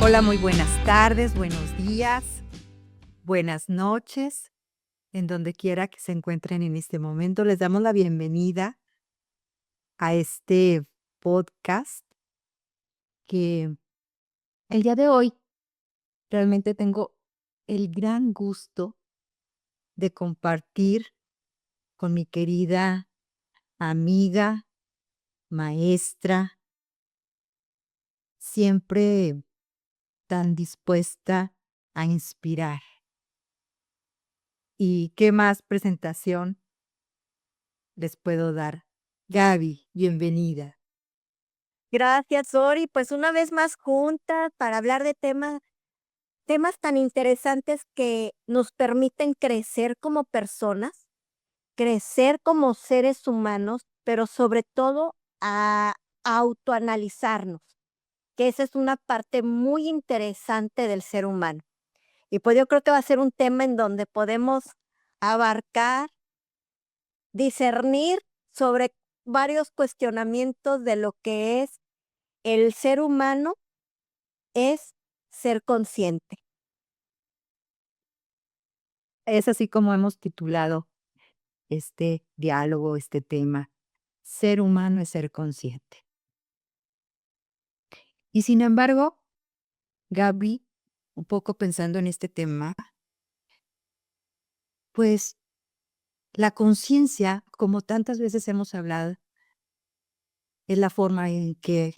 Hola, muy buenas tardes, buenos días, buenas noches, en donde quiera que se encuentren en este momento. Les damos la bienvenida a este podcast que el día de hoy realmente tengo el gran gusto de compartir con mi querida amiga, maestra, siempre tan dispuesta a inspirar. ¿Y qué más presentación les puedo dar? Gaby, bienvenida. Gracias, Sori. Pues una vez más juntas para hablar de temas tan interesantes que nos permiten crecer como personas, crecer como seres humanos, pero sobre todo a autoanalizarnos, que esa es una parte muy interesante del ser humano. Y pues yo creo que va a ser un tema en donde podemos abarcar, discernir sobre varios cuestionamientos de lo que es el ser humano es ser consciente. Es así como hemos titulado este diálogo, este tema. Ser humano es ser consciente. Y sin embargo, Gaby, un poco pensando en este tema, pues la conciencia, como tantas veces hemos hablado, es la forma en que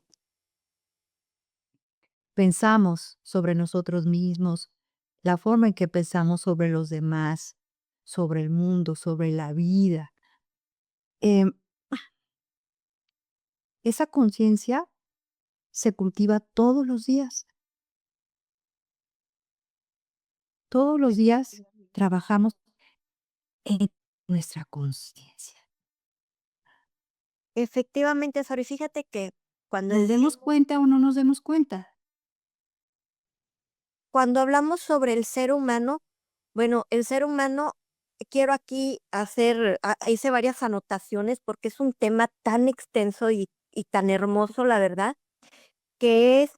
pensamos sobre nosotros mismos, la forma en que pensamos sobre los demás, sobre el mundo, sobre la vida. Em, esa conciencia se cultiva todos los días. Todos los días trabajamos en nuestra conciencia. Efectivamente, Sori, fíjate que cuando Nos demos decimos cuenta o no nos demos cuenta. cuando hablamos sobre el ser humano, bueno, el ser humano, quiero aquí hacer, hice varias anotaciones porque es un tema tan extenso y tan hermoso, la verdad, que es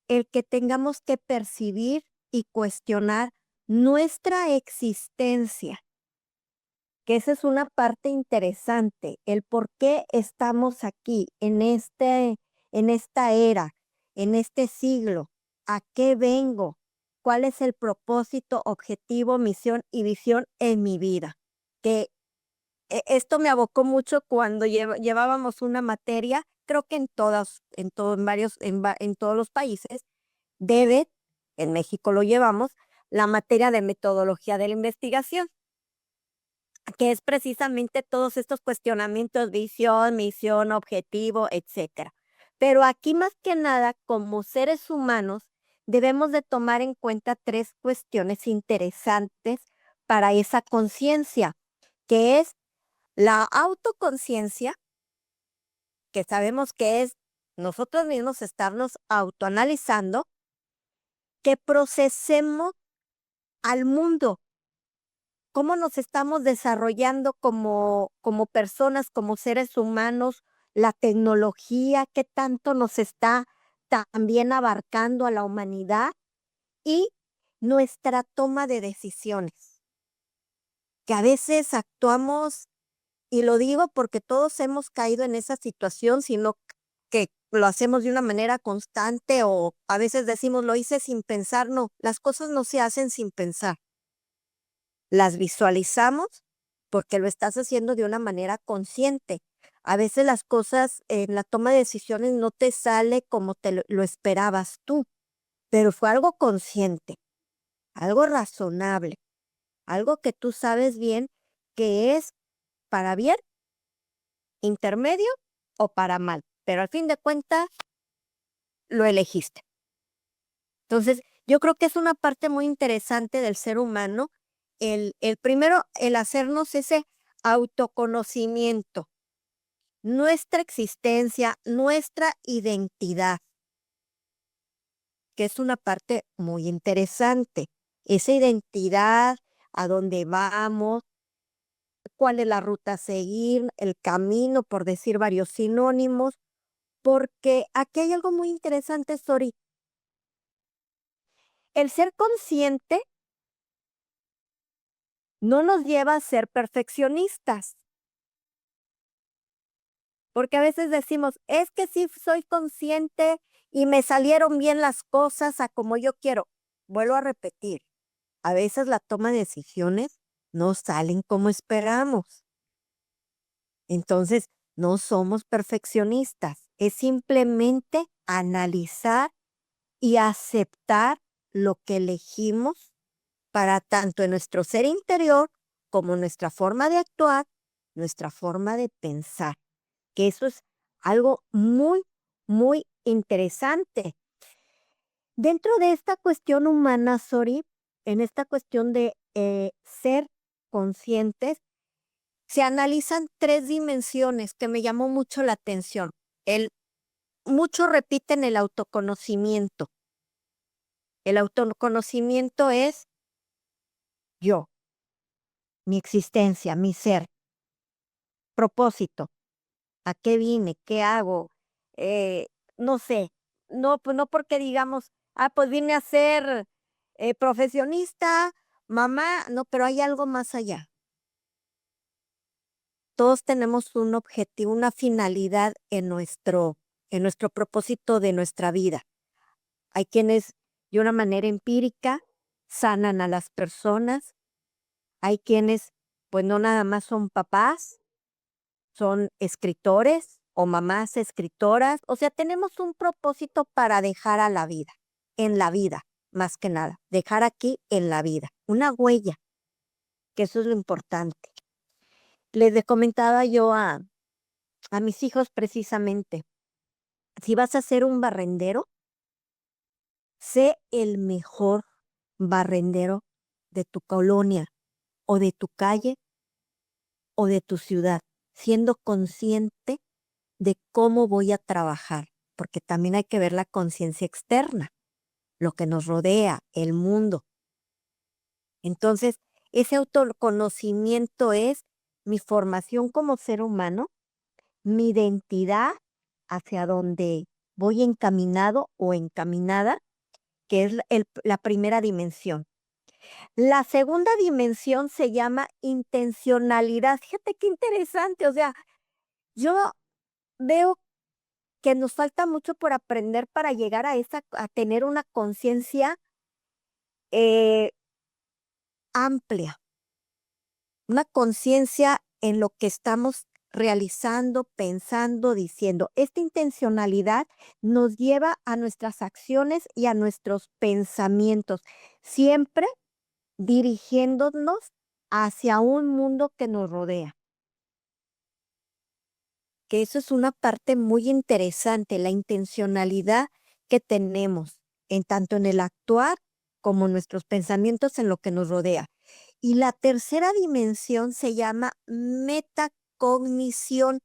el que tengamos que percibir y cuestionar nuestra existencia. Que esa es una parte interesante, el por qué estamos aquí en esta era, en este siglo, a qué vengo, cuál es el propósito, objetivo, misión y visión en mi vida. Que esto me abocó mucho cuando llevábamos una materia, creo que en varios, en todos los países, debe, en México lo llevamos, la materia de metodología de la investigación, que es precisamente todos estos cuestionamientos, visión, misión, objetivo, etcétera. Pero aquí más que nada, como seres humanos, debemos de tomar en cuenta tres cuestiones interesantes para esa conciencia, que es la autoconciencia, que sabemos que es nosotros mismos estarnos autoanalizando, que procesemos al mundo, cómo nos estamos desarrollando como personas, como seres humanos, la tecnología, qué tanto nos está también abarcando a la humanidad y nuestra toma de decisiones, que a veces actuamos, y lo digo porque todos hemos caído en esa situación, sino que lo hacemos de una manera constante o a veces decimos, lo hice sin pensar, no, las cosas no se hacen sin pensar. Las visualizamos porque lo estás haciendo de una manera consciente. A veces las cosas en la toma de decisiones no te sale como lo esperabas tú, pero fue algo consciente, algo razonable, algo que tú sabes bien que es para bien, intermedio o para mal, pero al fin de cuentas lo elegiste. Entonces, yo creo que es una parte muy interesante del ser humano, el primero, el hacernos ese autoconocimiento, nuestra existencia, nuestra identidad, que es una parte muy interesante. Esa identidad, a dónde vamos, cuál es la ruta a seguir, el camino, por decir varios sinónimos, porque aquí hay algo muy interesante, Sori. El ser consciente no nos lleva a ser perfeccionistas, porque a veces decimos, es que sí soy consciente y me salieron bien las cosas a como yo quiero. Vuelvo a repetir, a veces la toma de decisiones no salen como esperamos. Entonces, no somos perfeccionistas, es simplemente analizar y aceptar lo que elegimos para tanto en nuestro ser interior como nuestra forma de actuar, nuestra forma de pensar, que eso es algo muy, muy interesante. Dentro de esta cuestión humana, Sori, en esta cuestión de ser conscientes, se analizan 3 dimensiones que me llamó mucho la atención. El Muchos repiten el autoconocimiento. El autoconocimiento es yo, mi existencia, mi ser, propósito, a qué vine, qué hago, eh, no sé, no, pues no porque digamos, pues vine a ser profesionista, mamá, no, pero hay algo más allá. Todos tenemos un objetivo, una finalidad en nuestro propósito de nuestra vida. Hay quienes de una manera empírica sanan a las personas, hay quienes pues no nada más son papás, son escritores o mamás escritoras, o sea, tenemos un propósito para dejar a la vida, en la vida, más que nada, dejar aquí en la vida, una huella, que eso es lo importante. Comentaba yo a mis hijos precisamente, si vas a ser un barrendero, sé el mejor barrendero de tu colonia o de tu calle o de tu ciudad, siendo consciente de cómo voy a trabajar, porque también hay que ver la conciencia externa, lo que nos rodea, el mundo. Entonces, ese autoconocimiento es mi formación como ser humano, mi identidad hacia donde voy encaminado o encaminada, que es la primera dimensión. La segunda dimensión se llama intencionalidad. Fíjate qué interesante, o sea, yo veo que nos falta mucho por aprender para llegar a tener una conciencia eh, amplia, una conciencia en lo que estamos realizando, pensando, diciendo. Esta intencionalidad nos lleva a nuestras acciones y a nuestros pensamientos, siempre dirigiéndonos hacia un mundo que nos rodea. Que eso es una parte muy interesante, la intencionalidad que tenemos, en tanto en el actuar como nuestros pensamientos en lo que nos rodea. Y la tercera dimensión se llama metacognición.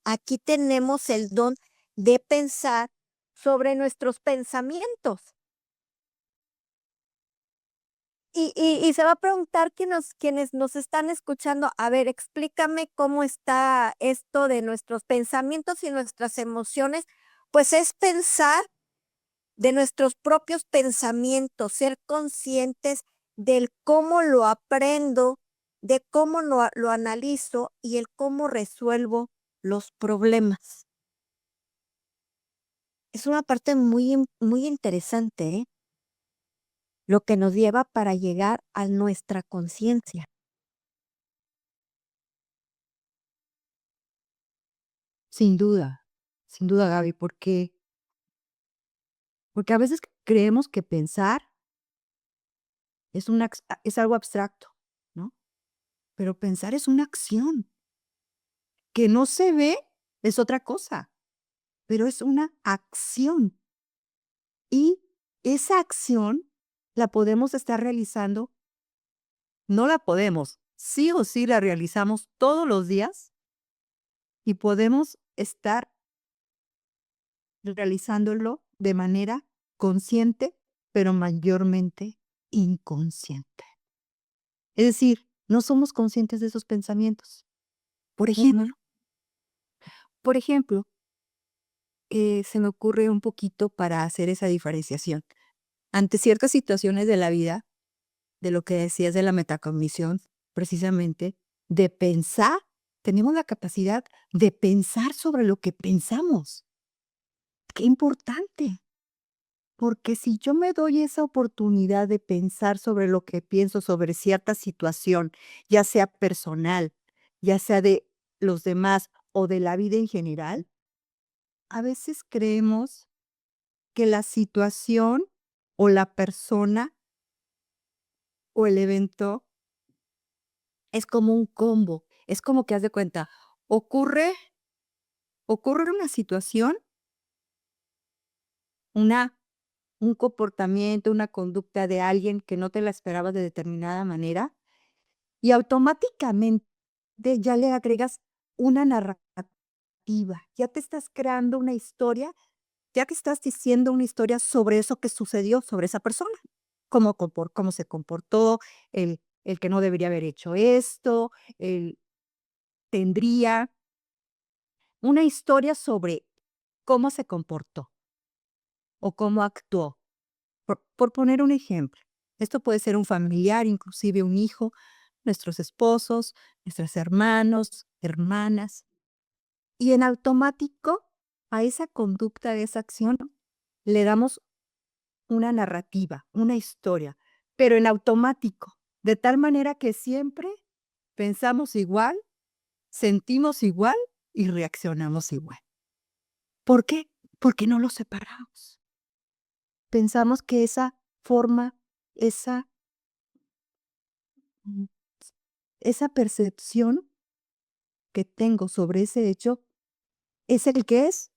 Aquí tenemos el don de pensar sobre nuestros pensamientos. Y se va a preguntar quienes nos están escuchando, a ver, explícame cómo está esto de nuestros pensamientos y nuestras emociones. Pues es pensar de nuestros propios pensamientos, ser conscientes del cómo lo aprendo, de cómo lo analizo y el cómo resuelvo los problemas. Es una parte muy interesante, ¿eh? Lo que nos lleva para llegar a nuestra conciencia. Sin duda, Gaby, porque a veces creemos que pensar es algo abstracto, ¿no? Pero pensar es una acción que no se ve, es otra cosa, pero es una acción. Y esa acción la podemos estar realizando, no la podemos, sí o sí la realizamos todos los días y podemos estar realizándolo de manera consciente, pero mayormente inconsciente. Es decir, no somos conscientes de esos pensamientos. Por ejemplo, Ujú. por ejemplo, se me ocurre un poquito para hacer esa diferenciación. ante ciertas situaciones de la vida, de lo que decías de la metacognición, precisamente, de pensar, tenemos la capacidad de pensar sobre lo que pensamos. Qué importante, porque si yo me doy esa oportunidad de pensar sobre lo que pienso sobre cierta situación, ya sea personal, ya sea de los demás o de la vida en general, a veces creemos que la situación o la persona o el evento es como un combo, es como que haz de cuenta, ocurre ocurre una situación, una un comportamiento, una conducta de alguien que no te la esperabas de determinada manera, y automáticamente ya le agregas una narrativa, ya te estás creando una historia, ya que estás diciendo una historia sobre eso que sucedió, sobre esa persona, cómo se comportó, el que no debería haber hecho esto, el tendría una historia sobre cómo se comportó o cómo actuó. Por poner un ejemplo, esto puede ser un familiar, inclusive un hijo, nuestros esposos, nuestros hermanos, hermanas, y en automático a esa conducta, a esa acción, le damos una narrativa, una historia, pero en automático, de tal manera que siempre pensamos igual, sentimos igual y reaccionamos igual. ¿Por qué? Porque no los separamos. Pensamos que esa forma, esa, mm, esa percepción que tengo sobre ese hecho es el que es.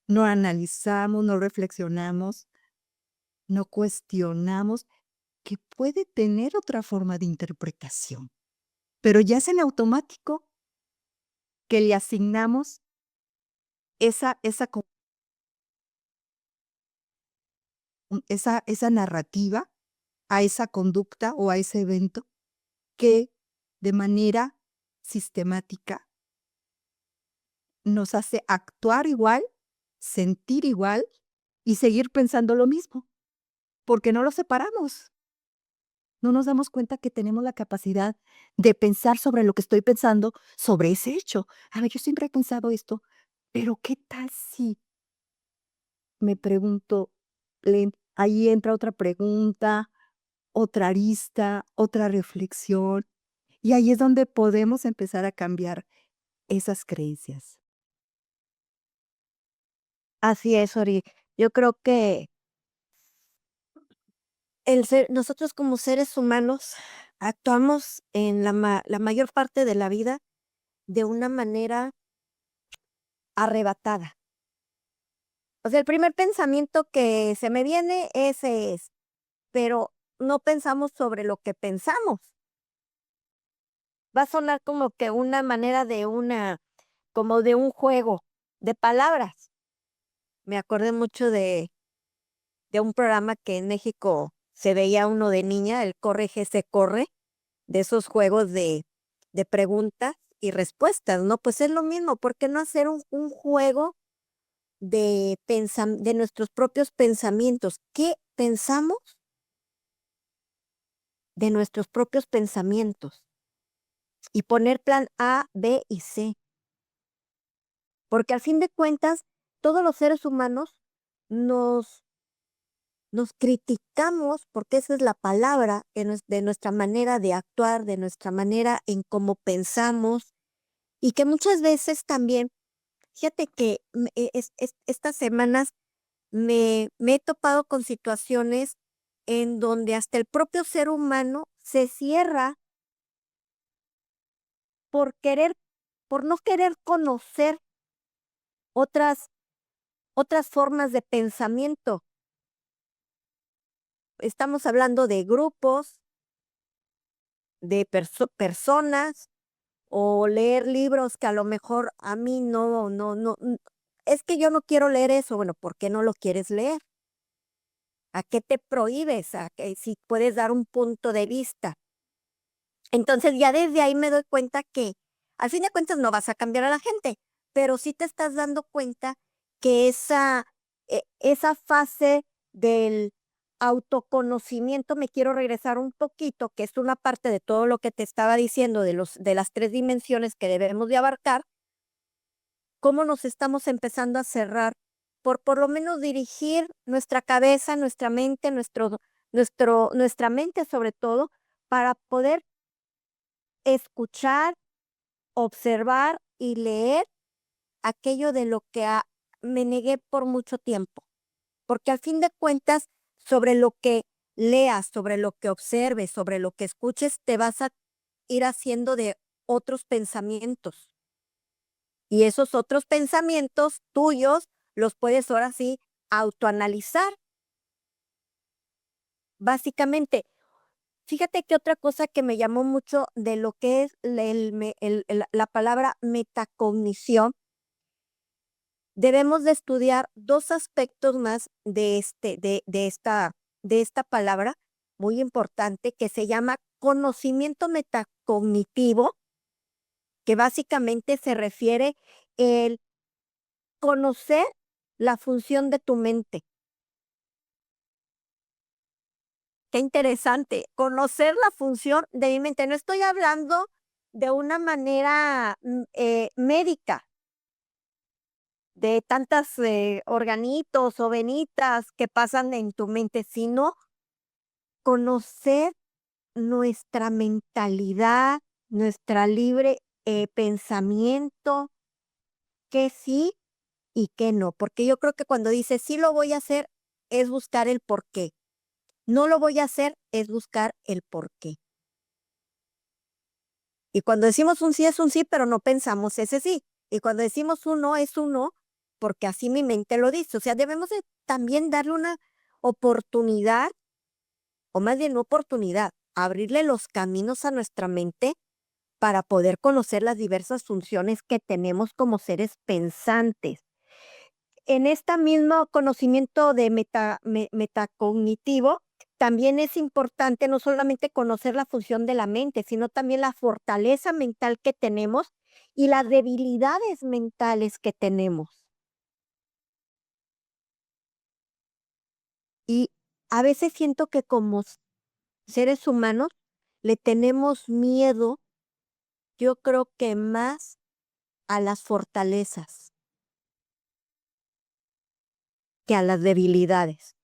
No analizamos, no reflexionamos, no cuestionamos que puede tener otra forma de interpretación, pero ya es en automático que le asignamos esa narrativa a esa conducta o a ese evento que de manera sistemática nos hace actuar igual, sentir igual y seguir pensando lo mismo, porque no lo separamos. No nos damos cuenta que tenemos la capacidad de pensar sobre lo que estoy pensando sobre ese hecho. A ver, yo siempre he pensado esto, pero ¿qué tal si me pregunto, ahí entra otra pregunta, otra arista, otra reflexión, y ahí es donde podemos empezar a cambiar esas creencias. Así es, Ori. Yo creo que nosotros como seres humanos actuamos en la mayor parte de la vida de una manera arrebatada. O sea, el primer pensamiento que se me viene, ese es, pero no pensamos sobre lo que pensamos. Va a sonar como que una manera como de un juego de palabras. Me acordé mucho de un programa que en México se veía uno de niña, el Corre se corre, de esos juegos de preguntas y respuestas, ¿no? Pues es lo mismo, ¿por qué no hacer un juego de nuestros propios pensamientos? ¿Qué pensamos de nuestros propios pensamientos? Y poner plan A, B y C, porque al fin de cuentas, todos los seres humanos nos nos criticamos, porque esa es la palabra, de nuestra manera de actuar, de nuestra manera en cómo pensamos, y que muchas veces también, fíjate que estas semanas me he topado con situaciones en donde hasta el propio ser humano se cierra por querer, por no querer conocer otras, otras formas de pensamiento. Estamos hablando de grupos, de personas, o leer libros que a lo mejor a mí es que yo no quiero leer eso. Bueno, ¿por qué no lo quieres leer? ¿A qué te prohíbes? ¿A que si puedes dar un punto de vista? Entonces, ya desde ahí me doy cuenta que, al fin de cuentas, no vas a cambiar a la gente, pero sí te estás dando cuenta que esa fase del autoconocimiento me quiero regresar un poquito, que es una parte de todo lo que te estaba diciendo de las 3 dimensiones que debemos de abarcar, cómo nos estamos empezando a cerrar por lo menos dirigir nuestra cabeza, nuestra mente, nuestra mente sobre todo, para poder escuchar, observar y leer aquello de lo que me negué por mucho tiempo. Porque al fin de cuentas, sobre lo que leas, sobre lo que observes, sobre lo que escuches, te vas a ir haciendo de otros pensamientos. Y esos otros pensamientos tuyos los puedes ahora sí autoanalizar. Básicamente, fíjate que otra cosa que me llamó mucho de lo que es la palabra metacognición, debemos de estudiar 2 aspectos más de esta palabra muy importante que se llama conocimiento metacognitivo, que básicamente se refiere el conocer la función de tu mente. Qué interesante, conocer la función de mi mente. No estoy hablando de una manera, médica, de tantas, organitos o venitas que pasan en tu mente, sino conocer nuestra mentalidad, nuestra libre, pensamiento, que sí y que no. Porque yo creo que cuando dices: "Sí lo voy a hacer", es buscar el porqué. "No lo voy a hacer", es buscar el porqué. Y cuando decimos un sí, es un sí, pero no pensamos ese sí. Y cuando decimos un no, es un no, porque así mi mente lo dice. O sea, debemos de también darle una oportunidad, o más bien no oportunidad, abrirle los caminos a nuestra mente para poder conocer las diversas funciones que tenemos como seres pensantes. En este mismo conocimiento de metacognitivo, también es importante no solamente conocer la función de la mente, sino también la fortaleza mental que tenemos y las debilidades mentales que tenemos. Y a veces siento que como seres humanos le tenemos miedo, yo creo que más a las fortalezas que a las debilidades.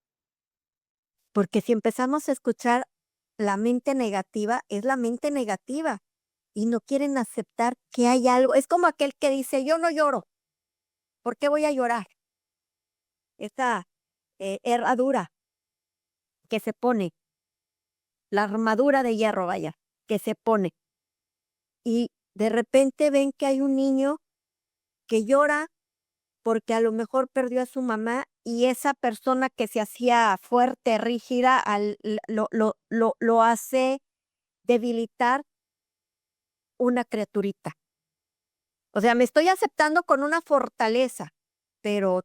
Porque si empezamos a escuchar la mente negativa, es la mente negativa y no quieren aceptar que hay algo. Es como aquel que dice: "Yo no lloro, ¿por qué voy a llorar?". Esa, herradura que se pone, la armadura de hierro, vaya, que se pone, y de repente ven que hay un niño que llora porque a lo mejor perdió a su mamá, y esa persona que se hacía fuerte, rígida, lo hace debilitar una criaturita. O sea, me estoy aceptando con una fortaleza, pero,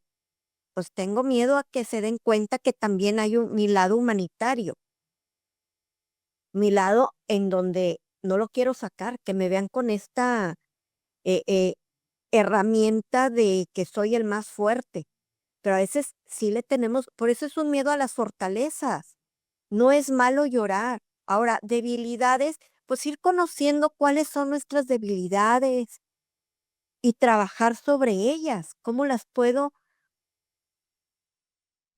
pues, tengo miedo a que se den cuenta que también hay mi lado humanitario, mi lado en donde no lo quiero sacar, que me vean con esta, herramienta de que soy el más fuerte, pero a veces sí le tenemos, por eso es un miedo a las fortalezas. No es malo llorar. Ahora, debilidades, pues ir conociendo cuáles son nuestras debilidades y trabajar sobre ellas, cómo las puedo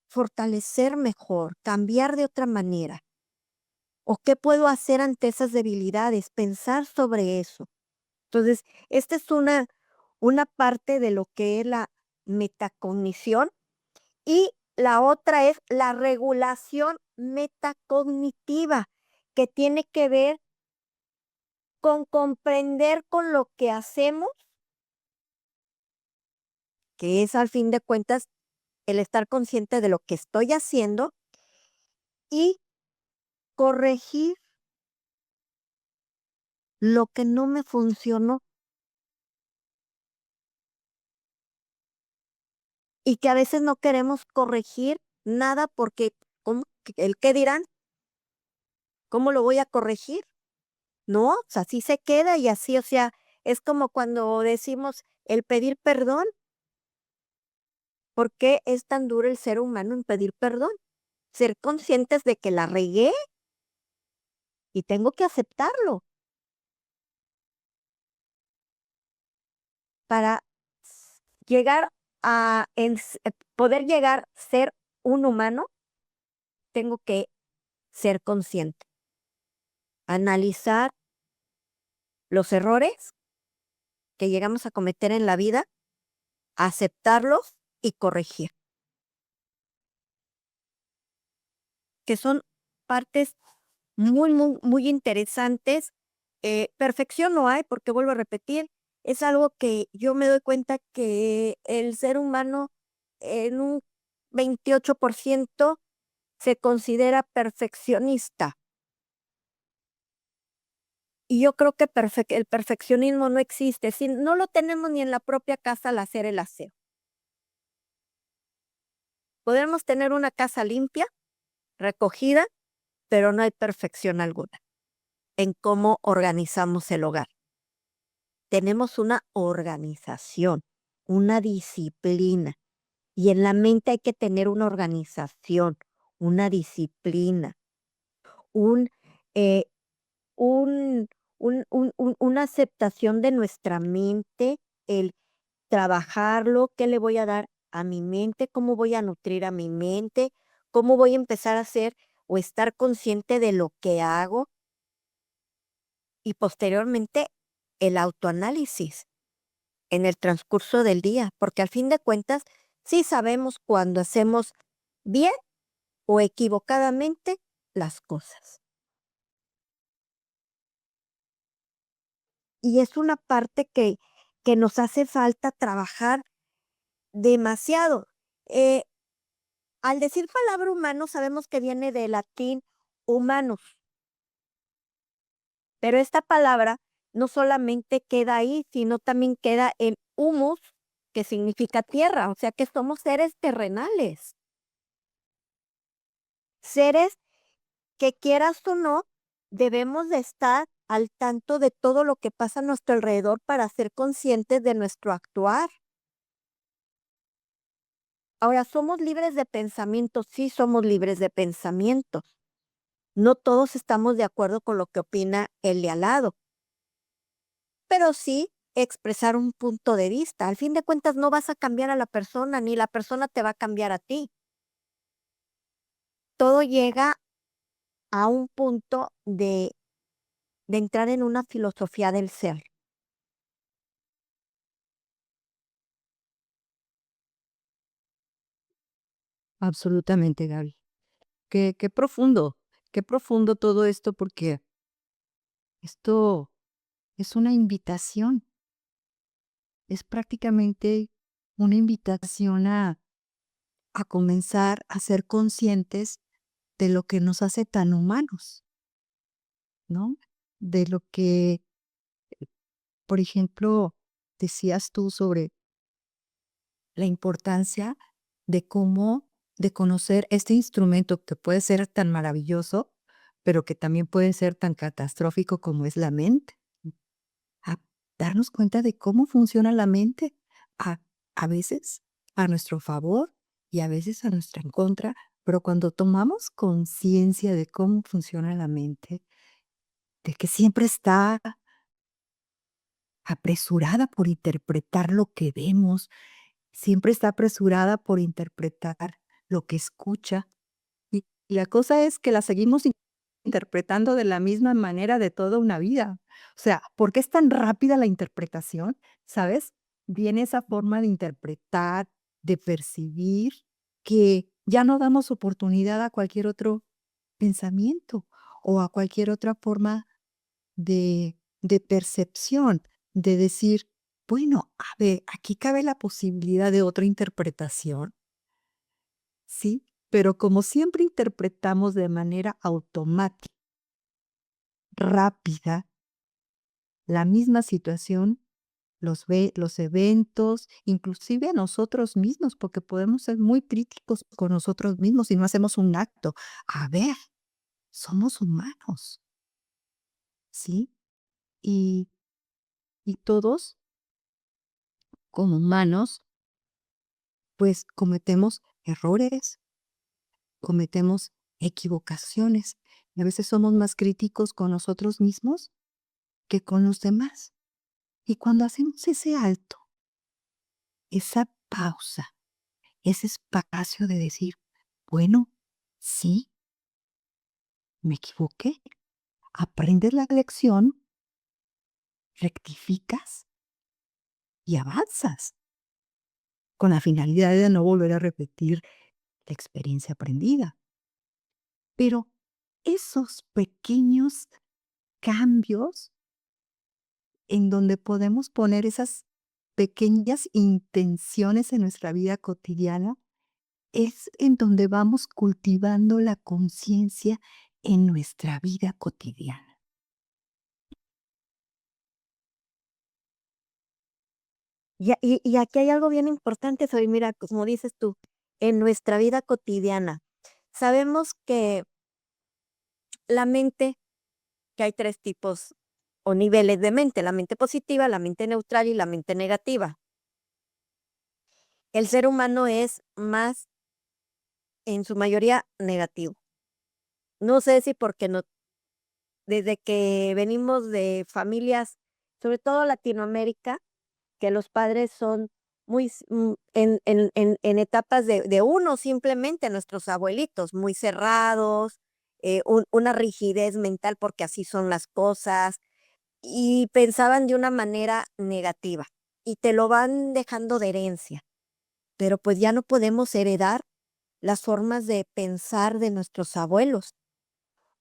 fortalecer mejor, cambiar de otra manera, o qué puedo hacer ante esas debilidades, pensar sobre eso. Entonces, esta es una parte de lo que es la metacognición, y la otra es la regulación metacognitiva, que tiene que ver con comprender con lo que hacemos, que es al fin de cuentas el estar consciente de lo que estoy haciendo y corregir lo que no me funcionó, y que a veces no queremos corregir nada porque, ¿cómo? ¿El qué dirán? ¿Cómo lo voy a corregir? No, o sea, así se queda y así, o sea, es como cuando decimos el pedir perdón. ¿Por qué es tan duro el ser humano en pedir perdón? ser conscientes de que la regué y tengo que aceptarlo para llegar poder llegar a ser un humano, tengo que ser consciente, analizar los errores que llegamos a cometer en la vida, aceptarlos y corregir, que son partes muy, muy, muy interesantes. Perfección no hay, porque vuelvo a repetir, es algo que yo me doy cuenta que el ser humano en un 28% se considera perfeccionista. Y yo creo que el perfeccionismo no existe, si no lo tenemos ni en la propia casa al hacer el aseo. Podemos tener una casa limpia, recogida, pero no hay perfección alguna en cómo organizamos el hogar. Tenemos una organización, una disciplina, y en la mente hay que tener una organización, una disciplina, un, eh, una aceptación de nuestra mente, el trabajarlo, qué le voy a dar a mi mente, cómo voy a nutrir a mi mente, cómo voy a empezar a hacer o estar consciente de lo que hago y posteriormente el autoanálisis en el transcurso del día, porque al fin de cuentas sí sabemos cuando hacemos bien o equivocadamente las cosas. Y es una parte que nos hace falta trabajar demasiado. Eh, Al decir palabra humano sabemos que viene del latín humanus, pero esta palabra no solamente queda ahí, sino también queda en humus, que significa tierra, o sea que somos seres terrenales, seres que quieras o no, debemos de estar al tanto de todo lo que pasa a nuestro alrededor para ser conscientes de nuestro actuar. Ahora, ¿somos libres de pensamiento? Sí, somos libres de pensamientos. No todos estamos de acuerdo con lo que opina el de al lado, pero sí expresar un punto de vista. Al fin de cuentas, no vas a cambiar a la persona, ni la persona te va a cambiar a ti. Todo llega a un punto de entrar en una filosofía del ser. Absolutamente, Gaby. Qué profundo todo esto, porque esto es una invitación, es prácticamente una invitación a comenzar a ser conscientes de lo que nos hace tan humanos, ¿no? De lo que, por ejemplo, decías tú sobre la importancia de cómo, de conocer este instrumento que puede ser tan maravilloso, pero que también puede ser tan catastrófico como es la mente. A darnos cuenta de cómo funciona la mente, a, a veces a nuestro favor y a veces a nuestra en contra, pero cuando tomamos conciencia de cómo funciona la mente, de que siempre está apresurada por interpretar lo que vemos, siempre está apresurada por interpretar lo que escucha. Y la cosa es que la seguimos interpretando de la misma manera de toda una vida. O sea, ¿por qué es tan rápida la interpretación? ¿Sabes? Viene esa forma de interpretar, de percibir, que ya no damos oportunidad a cualquier otro pensamiento o a cualquier otra forma de percepción, de decir, bueno, a ver, aquí cabe la posibilidad de otra interpretación, ¿sí? Pero como siempre interpretamos de manera automática, rápida, la misma situación, los eventos, inclusive a nosotros mismos, porque podemos ser muy críticos con nosotros mismos si no hacemos un acto. A ver, somos humanos, ¿sí? Y, y todos, como humanos, pues cometemos errores, cometemos equivocaciones y a veces somos más críticos con nosotros mismos que con los demás. Y cuando hacemos ese alto, esa pausa, ese espacio de decir, bueno, sí, me equivoqué, aprendes la lección, rectificas y avanzas con la finalidad de no volver a repetir la experiencia aprendida. Pero esos pequeños cambios en donde podemos poner esas pequeñas intenciones en nuestra vida cotidiana, es en donde vamos cultivando la conciencia en nuestra vida cotidiana. Y aquí hay algo bien importante, Soy, mira, como dices tú, en nuestra vida cotidiana. Sabemos que la mente, que hay 3 tipos o niveles de mente, la mente positiva, la mente neutral y la mente negativa. El ser humano es más, en su mayoría, negativo. No sé si porque no desde que venimos de familias, sobre todo Latinoamérica, que los padres son muy en etapas de uno simplemente, nuestros abuelitos, muy cerrados, una rigidez mental porque así son las cosas, y pensaban de una manera negativa, y te lo van dejando de herencia, pero pues ya no podemos heredar las formas de pensar de nuestros abuelos,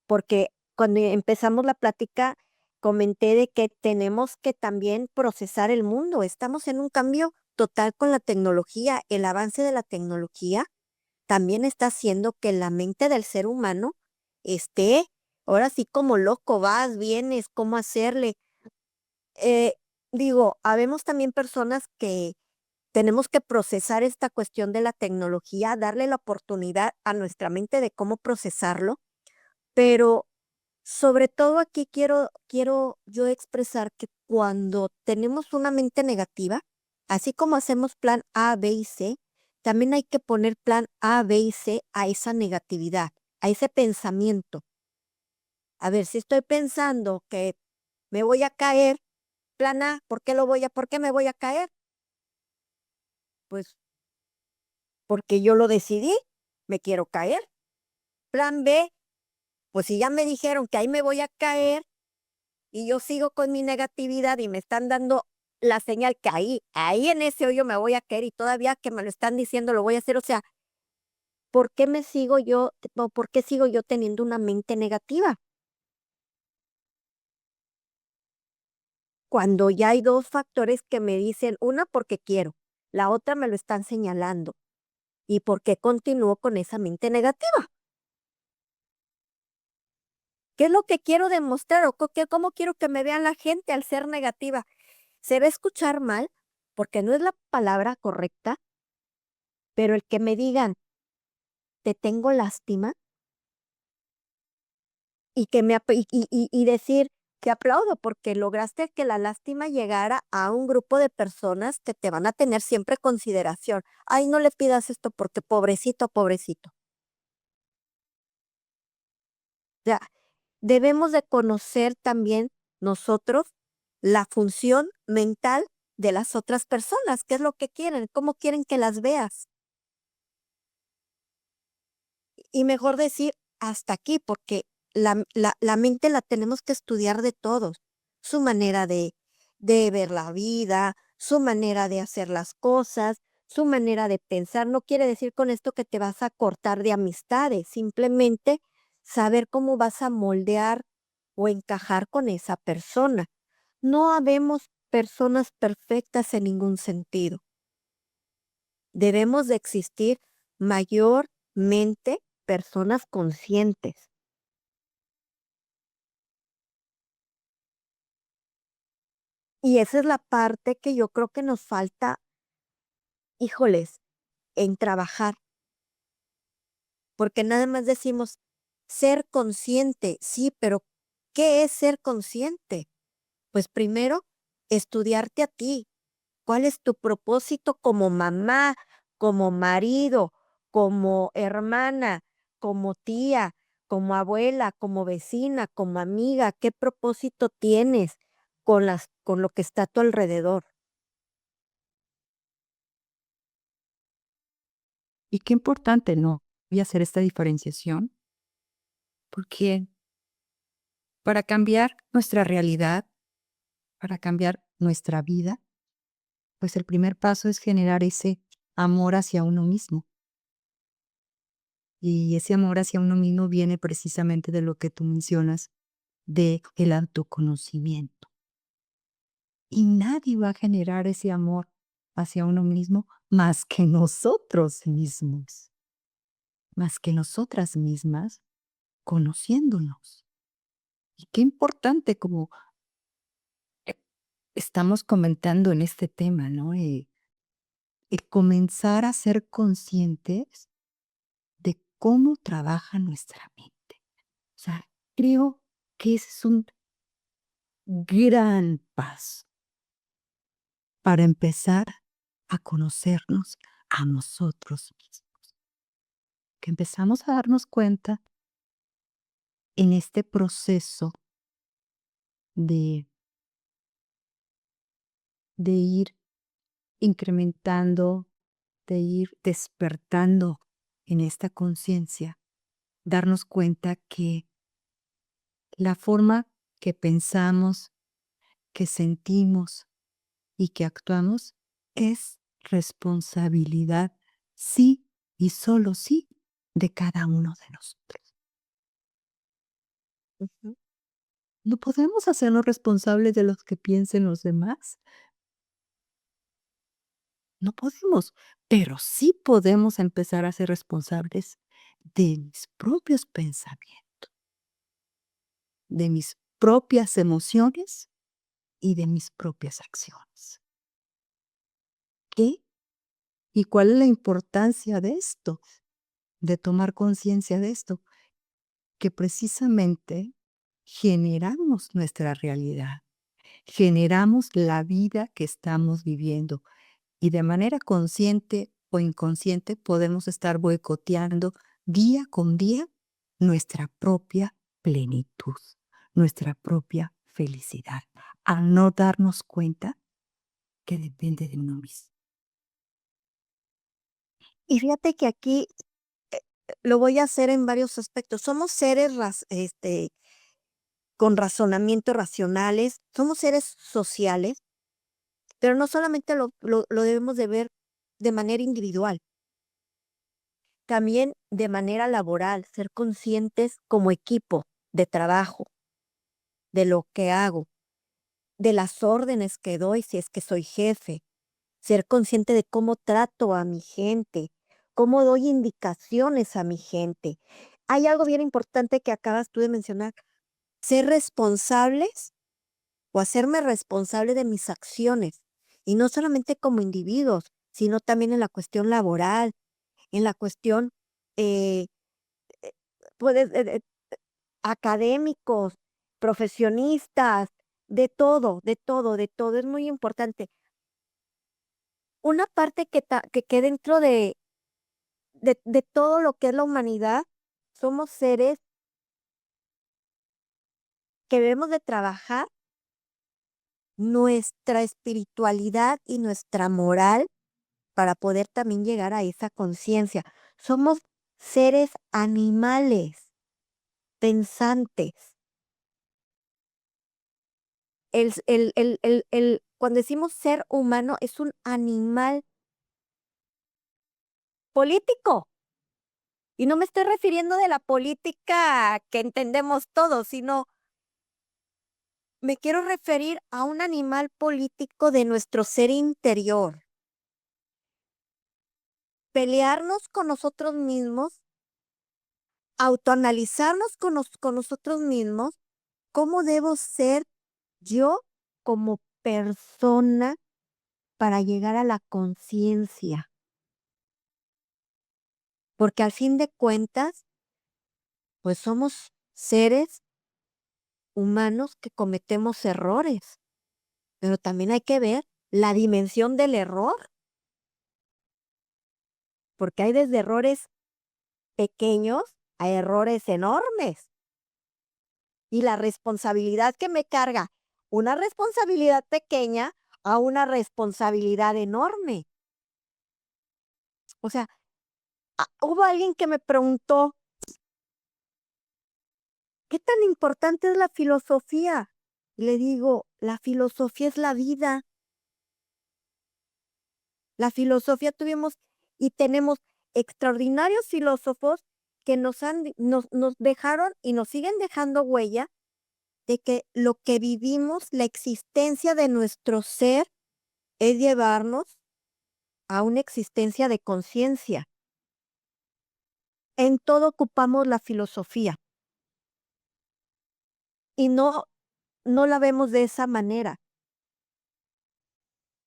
porque cuando empezamos la plática comenté de que tenemos que también procesar el mundo. Estamos en un cambio total con la tecnología. El avance de la tecnología también está haciendo que la mente del ser humano esté ahora sí como loco, vas, vienes, cómo hacerle. Eh, digo, habemos también personas que tenemos que procesar esta cuestión de la tecnología, darle la oportunidad a nuestra mente de cómo procesarlo, pero sobre todo aquí quiero yo expresar que cuando tenemos una mente negativa, así como hacemos plan A, B y C, también hay que poner plan A, B y C a esa negatividad, a ese pensamiento. A ver, si estoy pensando que me voy a caer, plan A, por qué me voy a caer? Pues porque yo lo decidí, me quiero caer. Plan B, pues si ya me dijeron que ahí me voy a caer, y yo sigo con mi negatividad y me están dando la señal que ahí en ese hoyo me voy a caer y todavía que me lo están diciendo lo voy a hacer, o sea, ¿por qué me sigo yo o por qué sigo yo teniendo una mente negativa? Cuando ya hay 2 factores que me dicen, una porque quiero, la otra me lo están señalando, ¿y por qué continúo con esa mente negativa? ¿Qué es lo que quiero demostrar o cómo quiero que me vean la gente al ser negativa? Se va a escuchar mal, porque no es la palabra correcta, pero el que me digan: "Te tengo lástima", y que me ap y decir: "Te aplaudo porque lograste que la lástima llegara a un grupo de personas que te van a tener siempre consideración. Ay, no le pidas esto porque pobrecito, pobrecito". O sea, debemos de conocer también nosotros la función mental de las otras personas, qué es lo que quieren, cómo quieren que las veas. Y mejor decir hasta aquí, porque la mente la tenemos que estudiar de todos, su manera de ver la vida, su manera de hacer las cosas, su manera de pensar. No quiere decir con esto que te vas a cortar de amistades, simplemente saber cómo vas a moldear o encajar con esa persona. No habemos personas perfectas en ningún sentido. Debemos de existir mayormente personas conscientes. Y esa es la parte que yo creo que nos falta, híjoles, en trabajar, porque nada más decimos ser consciente, sí, pero ¿qué es ser consciente? Pues primero, estudiarte a ti. ¿Cuál es tu propósito como mamá, como marido, como hermana, como tía, como abuela, como vecina, como amiga? ¿Qué propósito tienes con lo que está a tu alrededor? Y qué importante, ¿no? Y hacer esta diferenciación, porque para cambiar nuestra realidad, para cambiar nuestra vida, pues el primer paso es generar ese amor hacia uno mismo. Y ese amor hacia uno mismo viene precisamente de lo que tú mencionas, de el autoconocimiento. Y nadie va a generar ese amor hacia uno mismo más que nosotros mismos, más que nosotras mismas, conociéndonos. Y qué importante como eh, estamos comentando en este tema, ¿no? El comenzar a ser conscientes de cómo trabaja nuestra mente. O sea, creo que ese es un gran paso para empezar a conocernos a nosotros mismos, que empezamos a darnos cuenta en este proceso de, de ir incrementando, de ir despertando en esta conciencia, darnos cuenta que la forma que pensamos, que sentimos y que actuamos es responsabilidad, sí y solo sí, de cada uno de nosotros. Ujú. No podemos hacernos responsables de lo que piensen los demás, no podemos, pero sí podemos empezar a ser responsables de mis propios pensamientos, de mis propias emociones y de mis propias acciones. ¿Qué? ¿Y cuál es la importancia de esto? De tomar conciencia de esto, que precisamente generamos nuestra realidad, generamos la vida que estamos viviendo y de manera consciente o inconsciente podemos estar boicoteando día con día nuestra propia plenitud, nuestra propia felicidad, al no darnos cuenta que depende de uno mismo. Y fíjate que aquí lo voy a hacer en varios aspectos. Somos seres con razonamiento racionales, somos seres sociales, pero no solamente lo debemos de ver de manera individual, también de manera laboral, ser conscientes como equipo de trabajo, de lo que hago, de las órdenes que doy si es que soy jefe, ser consciente de cómo trato a mi gente, cómo doy indicaciones a mi gente. Hay algo bien importante que acabas tú de mencionar, ser responsables o hacerme responsable de mis acciones, y no solamente como individuos, sino también en la cuestión laboral, en la cuestión, eh, pues, académicos, profesionistas, de todo, de todo, de todo, es muy importante. Una parte que dentro de todo lo que es la humanidad, somos seres que debemos de trabajar nuestra espiritualidad y nuestra moral para poder también llegar a esa conciencia. Somos seres animales, pensantes. Cuando decimos ser humano, es un animal político. Y no me estoy refiriendo de la política que entendemos todos, sino me quiero referir a un animal político de nuestro ser interior. Pelearnos con nosotros mismos, autoanalizarnos con nosotros mismos, cómo debo ser yo como persona para llegar a la conciencia. Porque al fin de cuentas, pues somos seres humanos que cometemos errores, pero también hay que ver la dimensión del error, porque hay desde errores pequeños a errores enormes. Y la responsabilidad que me carga, una responsabilidad pequeña a una responsabilidad enorme. O sea, hubo alguien que me preguntó, ¿qué tan importante es la filosofía? Y le digo, la filosofía es la vida. La filosofía tuvimos y tenemos extraordinarios filósofos que nos dejaron y nos siguen dejando huella de que lo que vivimos, la existencia de nuestro ser, es llevarnos a una existencia de conciencia. En todo ocupamos la filosofía y no la vemos de esa manera.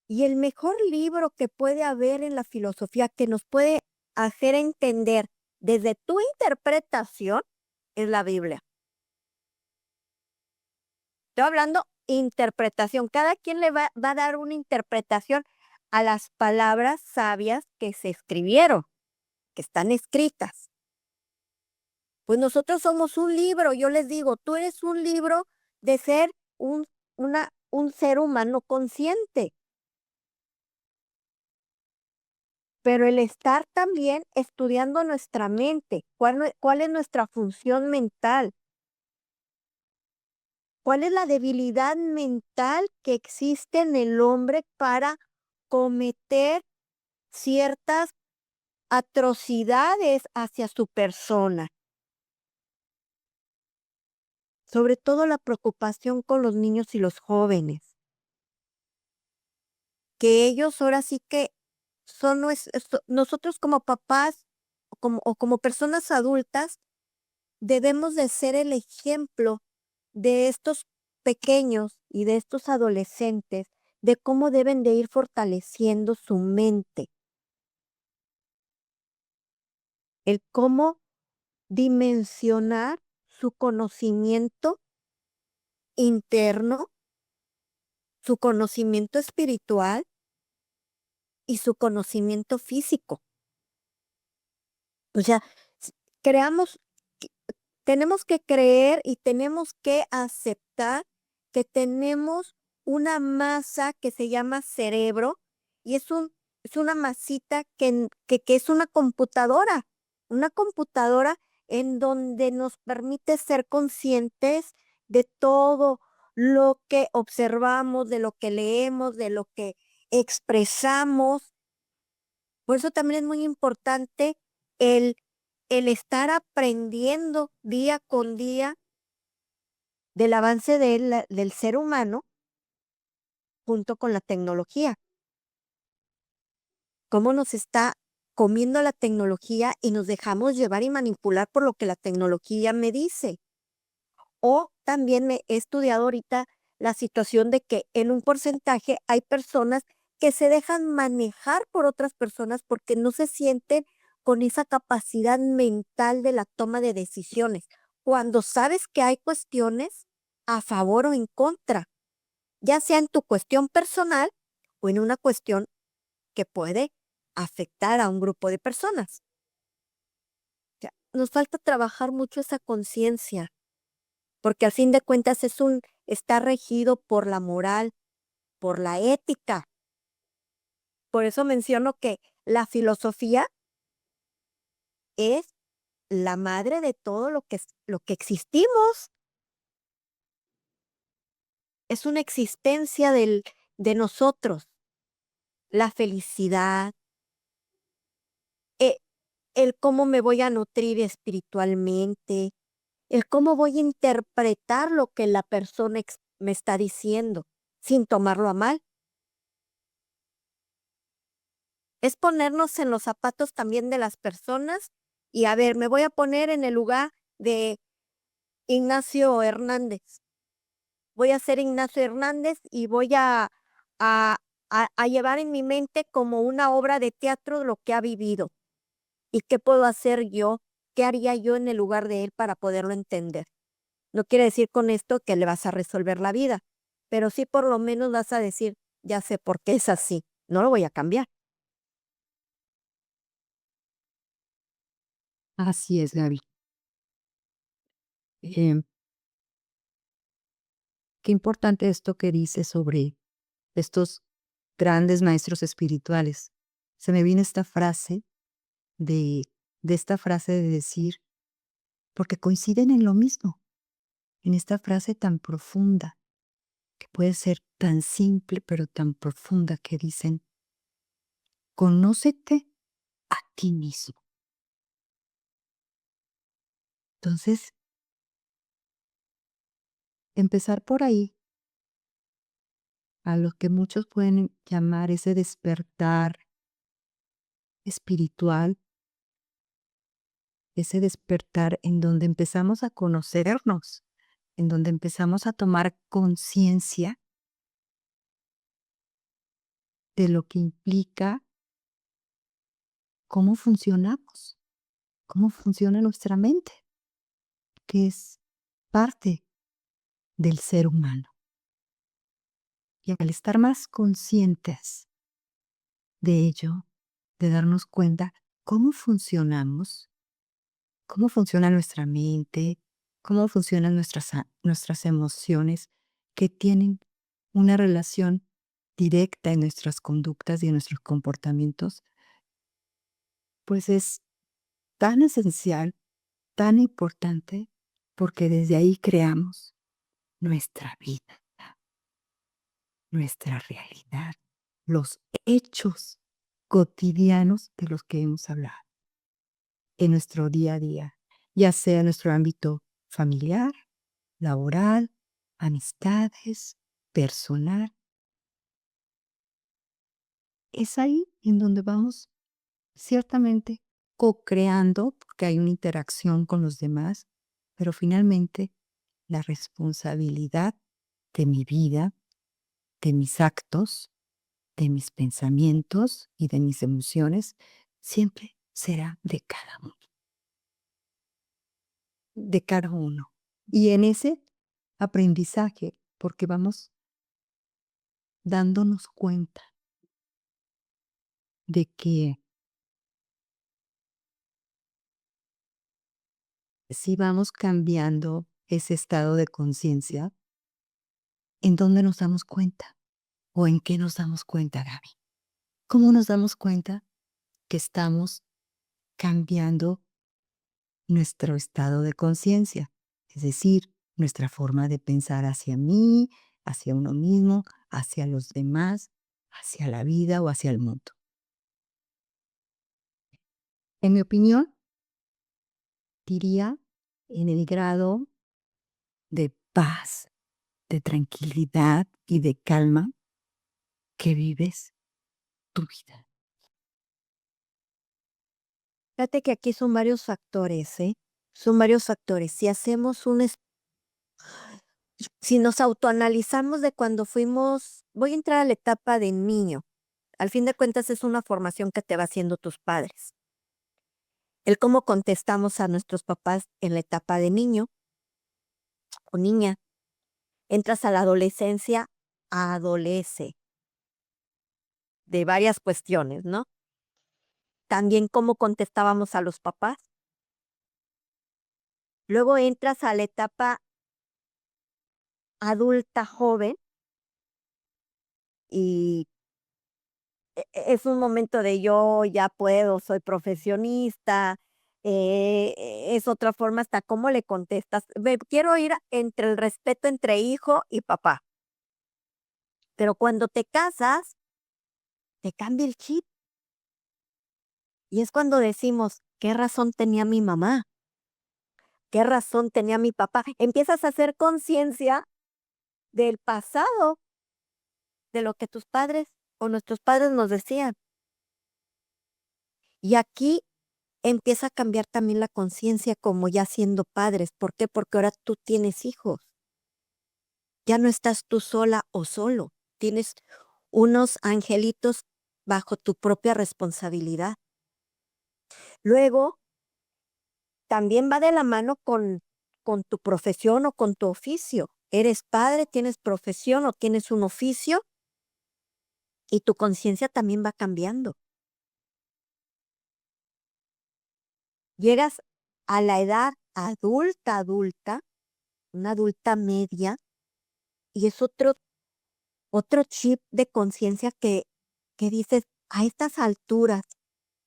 Y el mejor libro que puede haber en la filosofía que nos puede hacer entender desde tu interpretación es la Biblia. Estoy hablando interpretación. Cada quien le va a dar una interpretación a las palabras sabias que se escribieron, que están escritas. Pues nosotros somos un libro, yo les digo, tú eres un libro de ser un ser humano consciente. Pero el estar también estudiando nuestra mente, cuál es nuestra función mental, cuál es la debilidad mental que existe en el hombre para cometer ciertas atrocidades hacia su persona. Sobre todo la preocupación con los niños y los jóvenes, que ellos ahora sí que nosotros como papás o como personas adultas debemos de ser el ejemplo de estos pequeños y de estos adolescentes de cómo deben de ir fortaleciendo su mente, el cómo dimensionar su conocimiento interno, su conocimiento espiritual y su conocimiento físico. O sea, s- creamos, que- tenemos que creer y tenemos que aceptar que tenemos una masa que se llama cerebro y es una masita que es una computadora en donde nos permite ser conscientes de todo lo que observamos, de lo que leemos, de lo que expresamos. Por eso también es muy importante el, el estar aprendiendo día con día del avance del ser humano junto con la tecnología. Cómo nos está comiendo la tecnología y nos dejamos llevar y manipular por lo que la tecnología me dice. O también me he estudiado ahorita la situación de que en un porcentaje hay personas que se dejan manejar por otras personas porque no se sienten con esa capacidad mental de la toma de decisiones, cuando sabes que hay cuestiones a favor o en contra, ya sea en tu cuestión personal o en una cuestión que puede afectar a un grupo de personas. O sea, nos falta trabajar mucho esa conciencia porque al fin de cuentas está regido por la moral, por la ética. Por eso menciono que la filosofía es la madre de todo lo que existimos. Es una existencia de nosotros. La felicidad, eh, el cómo me voy a nutrir espiritualmente, el cómo voy a interpretar lo que la persona me está diciendo sin tomarlo a mal. Es ponernos en los zapatos también de las personas y a ver, me voy a poner en el lugar de Ignacio Hernández. Voy a ser Ignacio Hernández y voy a, a llevar en mi mente como una obra de teatro lo que ha vivido. ¿Y qué puedo hacer yo? ¿Qué haría yo en el lugar de él para poderlo entender? No quiere decir con esto que le vas a resolver la vida, pero sí por lo menos vas a decir, ya sé por qué es así, no lo voy a cambiar. Así es, Gaby. Em, qué importante esto que dices sobre estos grandes maestros espirituales. Se me viene esta frase de, de esta frase de decir, porque coinciden en lo mismo, en esta frase tan profunda, que puede ser tan simple pero tan profunda, que dicen, conócete a ti mismo. Entonces, empezar por ahí, a lo que muchos pueden llamar ese despertar espiritual, ese despertar en donde empezamos a conocernos, en donde empezamos a tomar conciencia de lo que implica cómo funcionamos, cómo funciona nuestra mente, que es parte del ser humano. Y al estar más conscientes de ello, de darnos cuenta cómo funcionamos, cómo funciona nuestra mente, cómo funcionan nuestras emociones, que tienen una relación directa en nuestras conductas y en nuestros comportamientos, pues es tan esencial, tan importante, porque desde ahí creamos nuestra vida, nuestra realidad, los hechos cotidianos de los que hemos hablado en nuestro día a día, ya sea en nuestro ámbito familiar, laboral, amistades, personal. Es ahí en donde vamos ciertamente co-creando, porque hay una interacción con los demás, pero finalmente la responsabilidad de mi vida, de mis actos, de mis pensamientos y de mis emociones siempre será de cada uno, de cada uno. Y en ese aprendizaje, porque vamos dándonos cuenta de que si vamos cambiando ese estado de conciencia, ¿en dónde nos damos cuenta? ¿O en qué nos damos cuenta, Gaby? ¿Cómo nos damos cuenta que estamos cambiando nuestro estado de conciencia? Es decir, nuestra forma de pensar hacia mí, hacia uno mismo, hacia los demás, hacia la vida o hacia el mundo. En mi opinión, diría en el grado de paz, de tranquilidad y de calma que vives tu vida. Fíjate que aquí son varios factores, ¿eh? Son varios factores. Si nos autoanalizamos de cuando fuimos, voy a entrar a la etapa de niño. Al fin de cuentas es una formación que te va haciendo tus padres. El cómo contestamos a nuestros papás en la etapa de niño o niña. Entras a la adolescencia, adolece de varias cuestiones, ¿no? También cómo contestábamos a los papás. Luego entras a la etapa adulta joven y es un momento de yo ya puedo, soy profesionista, es otra forma hasta cómo le contestas. Quiero ir entre el respeto entre hijo y papá, pero cuando te casas, te cambia el chip y es cuando decimos, ¿qué razón tenía mi mamá? ¿Qué razón tenía mi papá? Empiezas a hacer conciencia del pasado, de lo que tus padres o nuestros padres nos decían. Y aquí empieza a cambiar también la conciencia como ya siendo padres. ¿Por qué? Porque ahora tú tienes hijos. Ya no estás tú sola o solo. Tienes unos angelitos bajo tu propia responsabilidad. Luego, también va de la mano con tu profesión o con tu oficio. Eres padre, tienes profesión o tienes un oficio y tu conciencia también va cambiando. Llegas a la edad adulta, una adulta media, y es otro chip de conciencia que dices, a estas alturas,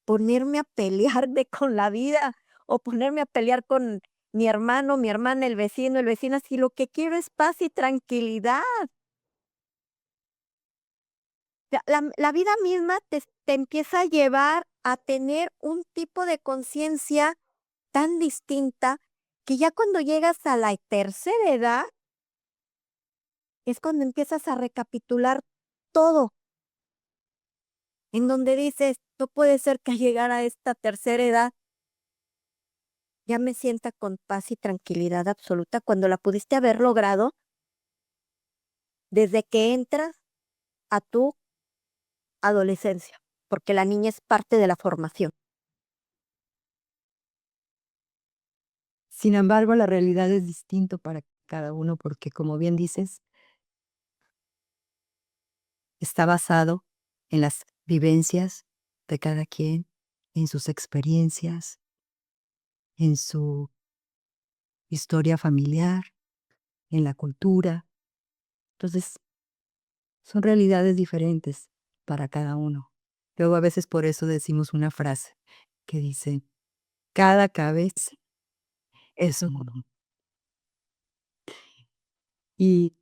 ponerme a pelear con la vida o ponerme a pelear con mi hermano, mi hermana, el vecino, si lo que quiero es paz y tranquilidad. La vida misma te empieza a llevar a tener un tipo de conciencia tan distinta que ya cuando llegas a la tercera edad es cuando empiezas a recapitular todo, en donde dices, no puede ser que al llegar a esta tercera edad ya me sienta con paz y tranquilidad absoluta cuando la pudiste haber logrado desde que entras a tu adolescencia, porque la niña es parte de la formación. Sin embargo, la realidad es distinto para cada uno porque, como bien dices, está basado en las vivencias de cada quien, en sus experiencias, en su historia familiar, en la cultura. Entonces, son realidades diferentes para cada uno. Luego a veces por eso decimos una frase que dice, cada cabeza es un mundo. Y,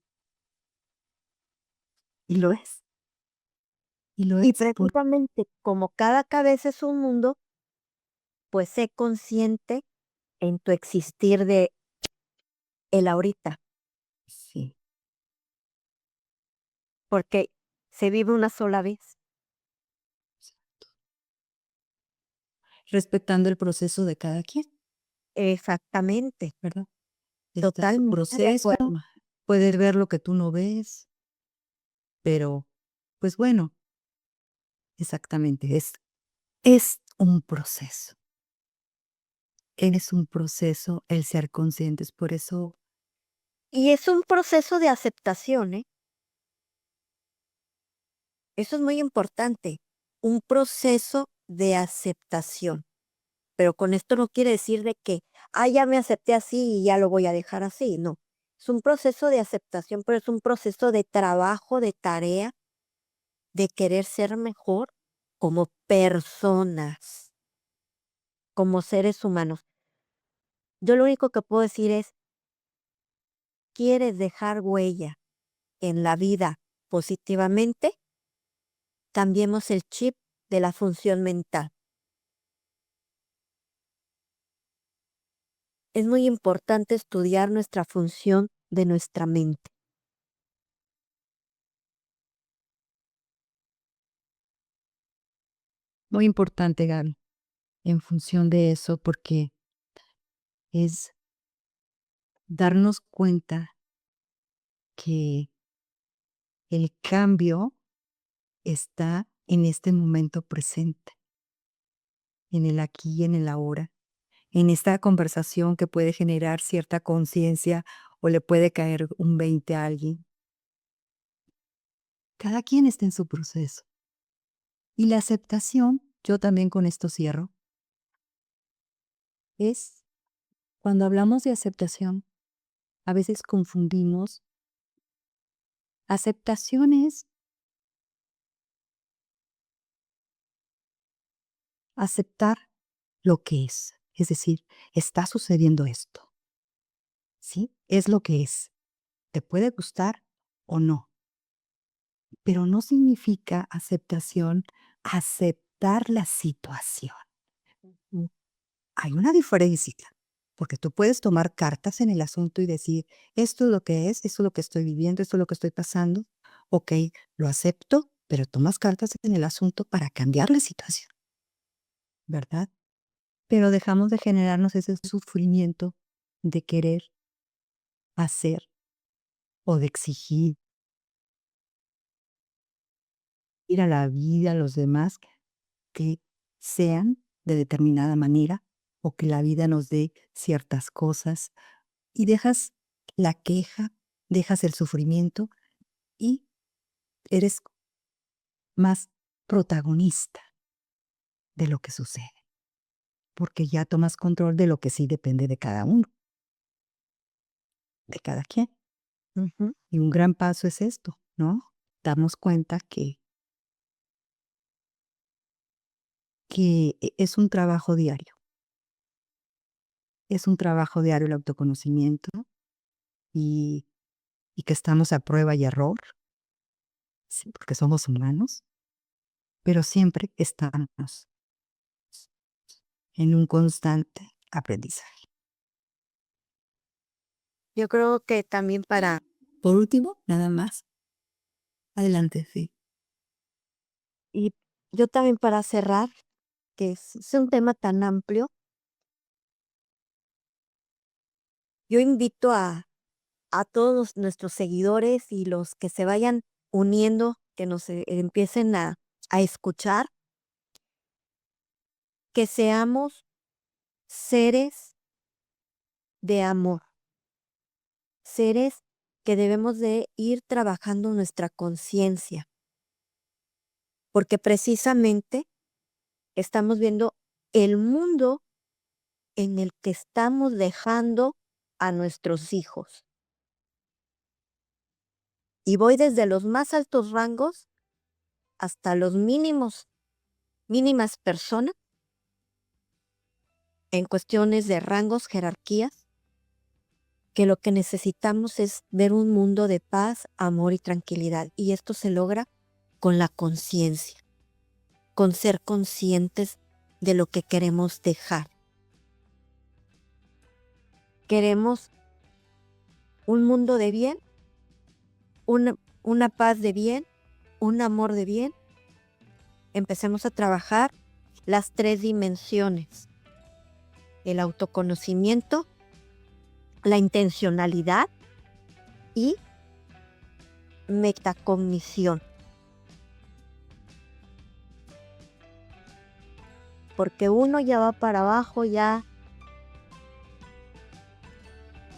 y lo es. Y lo Y es por precisamente como cada cabeza es un mundo, pues sé consciente en tu existir de el ahorita, sí, porque se vive una sola vez. respetando el proceso de cada quien, Exactamente, ¿verdad? Este es su totalmente de proceso, acuerdo. puedes ver lo que tú no ves, pero pues bueno, exactamente, es un proceso. Es un proceso el ser conscientes, por eso Y es un proceso de aceptación, ¿eh? Eso es muy importante, un proceso de aceptación. Pero con esto no quiere decir de que, ya me acepté así y ya lo voy a dejar así, no. Es un proceso de aceptación, pero es un proceso de trabajo, de tarea, de querer ser mejor como personas, como seres humanos. Yo lo único que puedo decir es, ¿quieres dejar huella en la vida positivamente? Cambiemos el chip de la función mental. Es muy importante estudiar nuestra función de nuestra mente. muy importante, Gaby, en función de eso, porque es darnos cuenta que el cambio está en este momento presente, en el aquí y en el ahora, en esta conversación que puede generar cierta conciencia o le puede caer un 20 a alguien. Cada quien está en su proceso. Y la aceptación, yo también con esto cierro, es cuando hablamos de aceptación, a veces confundimos. Aceptación es aceptar lo que es decir, está sucediendo esto, ¿sí? Es lo que es. Te puede gustar o no, pero no significa aceptación aceptar la situación. Mm. Hay una diferencia, porque tú puedes tomar cartas en el asunto y decir, esto es lo que es, esto es lo que estoy viviendo, esto es lo que estoy pasando, ok, lo acepto, pero tomas cartas en el asunto para cambiar la situación, ¿verdad? Pero dejamos de generarnos ese sufrimiento de querer hacer o de exigir ir a la vida, a los demás, que sean de determinada manera o que la vida nos dé ciertas cosas y dejas la queja, dejas el sufrimiento y eres más protagonista de lo que sucede, porque ya tomas control de lo que sí depende de cada uno. de cada quien. Ujú. Y un gran paso es esto, ¿no? Darnos cuenta que es un trabajo diario. Es un trabajo diario el autoconocimiento y, y que estamos a prueba y error, sí, porque somos humanos, pero siempre estamos en un constante aprendizaje. Yo creo que también Por último, nada más. Adelante, sí. y yo también para cerrar, que es un tema tan amplio, yo invito a todos nuestros seguidores y los que se vayan uniendo, que nos empiecen a escuchar, que seamos seres de amor, seres que debemos de ir trabajando nuestra conciencia, porque precisamente estamos viendo el mundo en el que estamos dejando a nuestros hijos. Y voy desde los más altos rangos hasta los mínimas personas en cuestiones de rangos, jerarquías, que lo que necesitamos es ver un mundo de paz, amor y tranquilidad. Y esto se logra con la conciencia, con ser conscientes de lo que queremos dejar. Queremos un mundo de bien, una paz de bien, un amor de bien. Empecemos a trabajar las 3 dimensiones: el autoconocimiento, la intencionalidad y metacognición. Porque uno ya va para abajo, ya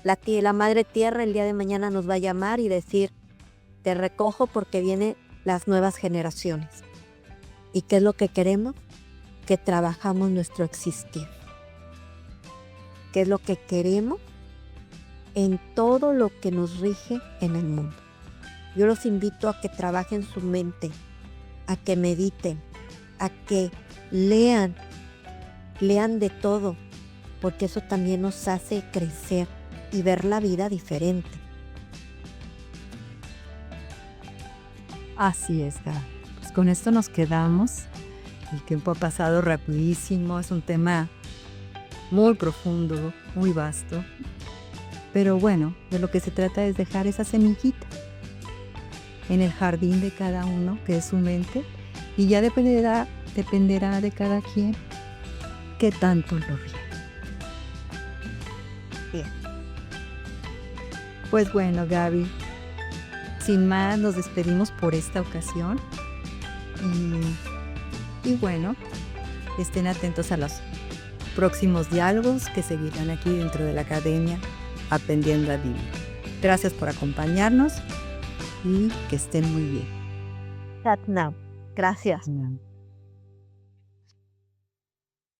la madre tierra el día de mañana nos va a llamar y decir, te recojo porque vienen las nuevas generaciones. ¿Y qué es lo que queremos? Que trabajamos nuestro existir. ¿Qué es lo que queremos? En todo lo que nos rige en el mundo. Yo los invito a que trabajen su mente, a que mediten, a que lean de todo, porque eso también nos hace crecer y ver la vida diferente. Así es, Gaby. Pues con esto nos quedamos. El tiempo ha pasado rapidísimo, es un tema muy profundo, muy vasto. Pero bueno, de lo que se trata es dejar esa semillita en el jardín de cada uno, que es su mente, y ya dependerá de cada quien qué tanto lo ríe. Bien. Pues bueno, Gaby, sin más nos despedimos por esta ocasión. Y bueno, estén atentos a los próximos diálogos que seguirán aquí dentro de la Academia Aprendiendo a Vivir. Gracias por acompañarnos y que estén muy bien. Sat Nam. Gracias.